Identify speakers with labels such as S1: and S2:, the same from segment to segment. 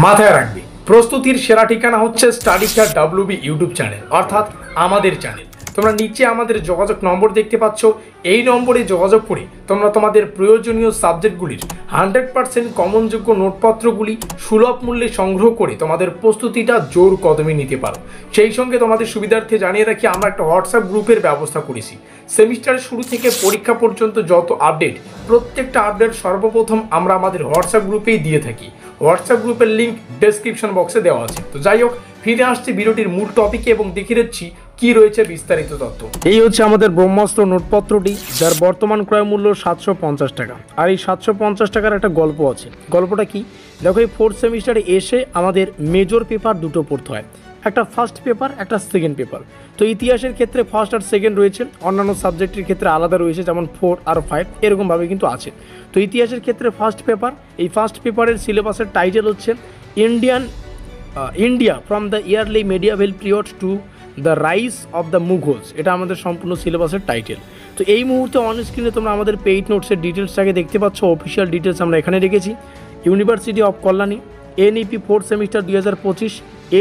S1: মাথায় রাখবি, প্রস্তুতির সেরা ঠিকানা হচ্ছে স্টাডিস্টার WB ইউটিউব চ্যানেল, অর্থাৎ আমাদের চ্যানেল। তোমরা নিচে আমাদের যোগাযোগ নম্বর দেখতে পাচ্ছ, এই নম্বরে যোগাযোগ করে তোমরা তোমাদের প্রয়োজনীয় সাবজেক্টগুলির 100% কমনযোগ্য নোটপত্রগুলি সুলভ মূল্যে সংগ্রহ করে তোমাদের প্রস্তুতিটা জোর কদমে নিতে পারো। সেই সঙ্গে তোমাদের সুবিধার্থে জানিয়ে রাখি, আমরা একটা হোয়াটসঅ্যাপ গ্রুপের ব্যবস্থা করেছি। সেমিস্টারের শুরু থেকে পরীক্ষা পর্যন্ত যত আপডেট, প্রত্যেকটা আপডেট সর্বপ্রথম আমরা আমাদের হোয়াটসঅ্যাপ গ্রুপেই দিয়ে থাকি। হোয়াটসঅ্যাপ গ্রুপের লিঙ্ক ডেসক্রিপশন বক্সে দেওয়া আছে। তো যাই হোক, ফিরে আসছি ভিডিওটির মূল টপিকে এবং দেখিয়ে দিচ্ছি কি রয়েছে বিস্তারিত তথ্য। এই হচ্ছে আমাদের ব্রহ্মাস্ত্র নোটপত্রটি, যার বর্তমান ক্রয় মূল্য 750 টাকা। আর এই 750 টাকার একটা গল্প আছে। গল্পটা কি দেখো, এই 4th সেমিস্টারে এসে আমাদের মেজর পেপার দুটো পড়তে হয়, একটা ফার্স্ট পেপার, একটা সেকেন্ড পেপার। তো ইতিহাসের ক্ষেত্রে ফার্স্ট আর সেকেন্ড রয়েছে, অন্যান্য সাবজেক্টের ক্ষেত্রে আলাদা রয়েছে, যেমন 4 আর 5 এরকমভাবে কিন্তু আছে। তো ইতিহাসের ক্ষেত্রে ফার্স্ট পেপার, এই ফার্স্ট পেপারের সিলেবাসের টাইটেল হচ্ছে India from the early medieval period to the rise of the Mughals. এটা আমাদের সম্পূর্ণ সিলেবাসের টাইটেল। তো এই মুহূর্তে অন স্ক্রিনে তোমরা আমাদের পেইড নোটসের ডিটেলসটাকে দেখতে পাচ্ছ। অফিসিয়াল ডিটেলস আমরা এখানে রেখেছি। University of Kalyani, NEP 4th semester 2025।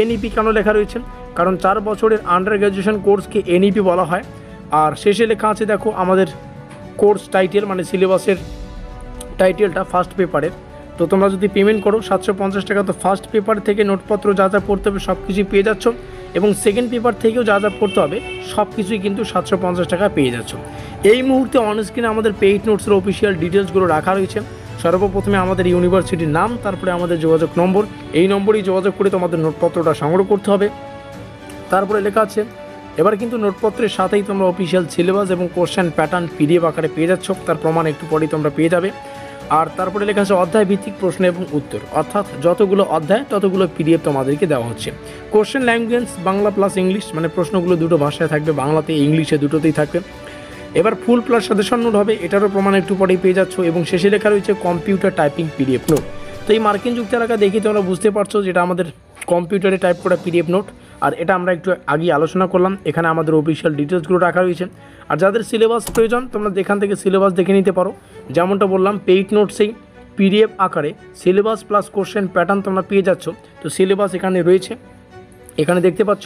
S1: NEP কেন লেখা রয়েছে? কারণ 4 বছরের আন্ডার গ্র্যাজুয়েশন কোর্সকে NEP বলা হয়। আর শেষে লেখা আছে দেখো আমাদের কোর্স টাইটেল, মানে সিলেবাসের টাইটেলটা ফার্স্ট পেপারের। তো তোমরা যদি পেমেন্ট করো 750 টাকা, তো ফার্স্ট পেপার থেকে নোটপত্র যা যা পড়তে হবে সব কিছুই পেয়ে যাচ্ছ, এবং সেকেন্ড পেপার থেকেও যা যা পড়তে হবে সব কিছুই কিন্তু 750 টাকা পেয়ে যাচ্ছ। এই মুহূর্তে অনস্ক্রিনে আমাদের পেইড নোটসের অফিসিয়াল ডিটেলসগুলো রাখা রয়েছে। সর্বপ্রথমে আমাদের ইউনিভার্সিটির নাম, তারপরে আমাদের যোগাযোগ নম্বর। এই নম্বরেই যোগাযোগ করে তোমাদের নোটপত্রটা সংগ্রহ করতে হবে। তারপরে লেখা আছে, এবার কিন্তু নোটপত্রের সাথেই তোমরা অফিসিয়াল সিলেবাস এবং কোশ্চেন প্যাটার্ন PDF আকারে পেয়ে যাচ্ছ। তার প্রমাণ একটু পরেই তোমরা পেয়ে যাবে। আর তারপরে লেখা আছে অধ্যায় ভিত্তিক প্রশ্ন এবং উত্তর, অর্থাৎ যতগুলো অধ্যায় ততগুলো PDF তোমাদেরকে দেওয়া হচ্ছে। Question language Bangla plus English, মানে প্রশ্নগুলো দুটো ভাষায় থাকবে, বাংলাতে ইংলিশে দুটোতেই থাকবে। এবার ফুল প্লাস সাজেশন নোট হবে, এটারও প্রমাণ একটু পরেই পেয়ে যাচ্ছ। এবং শেষে লেখা রয়েছে কম্পিউটার টাইপিং PDF নোট। তো এই মার্কিন যুক্ত এলাকা দেখি তোমরা বুঝতে পারছো যেটা আমাদের কম্পিউটারে টাইপ করা PDF নোট। আর এটা আমরা একটু আগে আলোচনা করলাম, এখানে আমাদের অফিসিয়াল ডিটেলসগুলো রাখা রয়েছে। আর যাদের সিলেবাস প্রয়োজন তোমরা এখান থেকে সিলেবাস দেখে নিতে পারো। যেমনটা বললাম, পেইড নোটসেই PDF আকারে সিলেবাস প্লাস কোশ্চেন প্যাটার্ন তোমরা পেয়ে যাচ্ছ। তো সিলেবাস এখানে রয়েছে, এখানে দেখতে পাচ্ছ।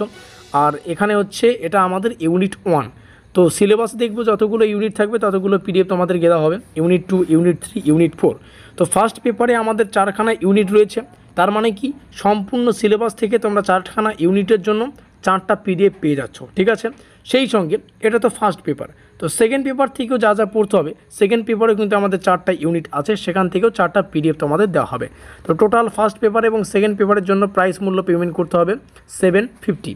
S1: আর এখানে হচ্ছে এটা আমাদের ইউনিট 1। তো সিলেবাস দেখবো যতগুলো ইউনিট থাকবে ততগুলো PDF তোমাদের দেওয়া হবে, ইউনিট 2, ইউনিট 3, ইউনিট 4। তো ফার্স্ট পেপারে আমাদের 4খানা ইউনিট রয়েছে। তার মানে কি, সম্পূর্ণ সিলেবাস থেকে তোমরা 4খানা ইউনিটের জন্য 4টা PDF পেয়ে যাচ্ছ, ঠিক আছে। সেই সঙ্গে এটা তো ফার্স্ট পেপার, তো সেকেন্ড পেপার থেকেও যা যা পড়তে হবে, সেকেন্ড পেপারে কিন্তু আমাদের 4টা ইউনিট আছে, সেখান থেকেও 4টা PDF তোমাদের দেওয়া হবে। তো টোটাল ফার্স্ট পেপার এবং সেকেন্ড পেপারের জন্য প্রাইস মূল্য পেমেন্ট করতে হবে 750।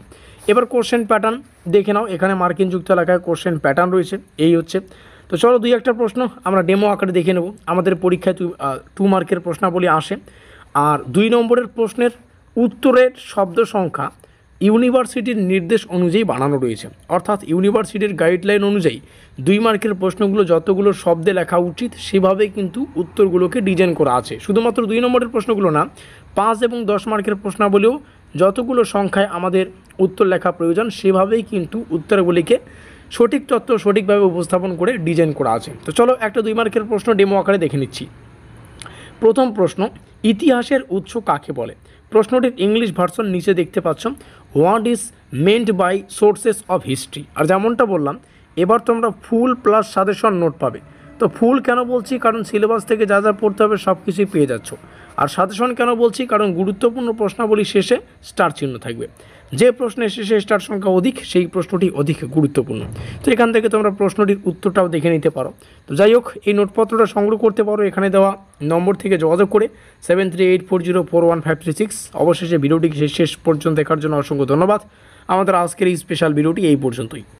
S1: এবার কোশ্চেন প্যাটার্ন দেখে নাও, এখানে মার্কিন যুক্ত এলাকায় কোশ্চেন প্যাটার্ন রয়েছে, এই হচ্ছে। তো চলো 2-1টা প্রশ্ন আমরা ডেমো আকারে দেখে নেব। আমাদের পরীক্ষায় 2 মার্কের প্রশ্নাবলী আসে। আর 2 নম্বরের প্রশ্নের উত্তরের শব্দ সংখ্যা ইউনিভার্সিটির নির্দেশ অনুযায়ী বানানো রয়েছে, অর্থাৎ ইউনিভার্সিটির গাইডলাইন অনুযায়ী 2 মার্কের প্রশ্নগুলো যতগুলো শব্দে লেখা উচিত সেভাবেই কিন্তু উত্তরগুলোকে ডিজাইন করা আছে। শুধুমাত্র 2 নম্বরের প্রশ্নগুলো না, 5 এবং 10 মার্কের প্রশ্নাবলীও যতগুলো সংখ্যায় আমাদের উত্তর লেখা প্রয়োজন সেভাবেই কিন্তু উত্তরগুলিকে সঠিক তথ্য সঠিকভাবে উপস্থাপন করে ডিজাইন করা আছে। তো চলো একটা 2 মার্কের প্রশ্ন ডেমো আকারে দেখে নিচ্ছি। প্রথম প্রশ্ন, ইতিহাসের উৎস কাকে বলে? প্রশ্নটির ইংলিশ ভার্সন নিচে দেখতে পাচ্ছ। What is meant by sources of history. আর যেমনটা বললাম, এবার তোমরা ফুল প্লাস সাজেশন নোট পাবে। তো ফুল কেন বলছি? কারণ সিলেবাস থেকে যা যা পড়তে হবে সব কিছুই পেয়ে যাচ্ছ। আর সাজেশন কেন বলছি? কারণ গুরুত্বপূর্ণ প্রশ্নাবলী শেষে স্টার চিহ্ন থাকবে, যে প্রশ্নের শেষে স্টার সংখ্যা অধিক সেই প্রশ্নটি অধিক গুরুত্বপূর্ণ। তো এখান থেকে তোমরা প্রশ্নটির উত্তরটাও দেখে নিতে পারো। তো যাই হোক, এই নোটপত্রটা সংগ্রহ করতে পারো এখানে দেওয়া নম্বর থেকে যোগাযোগ করে 7384041536। অবশেষে ভিডিওটি শেষ পর্যন্ত দেখার জন্য অসংখ্য ধন্যবাদ। আমাদের আজকের এই স্পেশাল ভিডিওটি এই পর্যন্তই।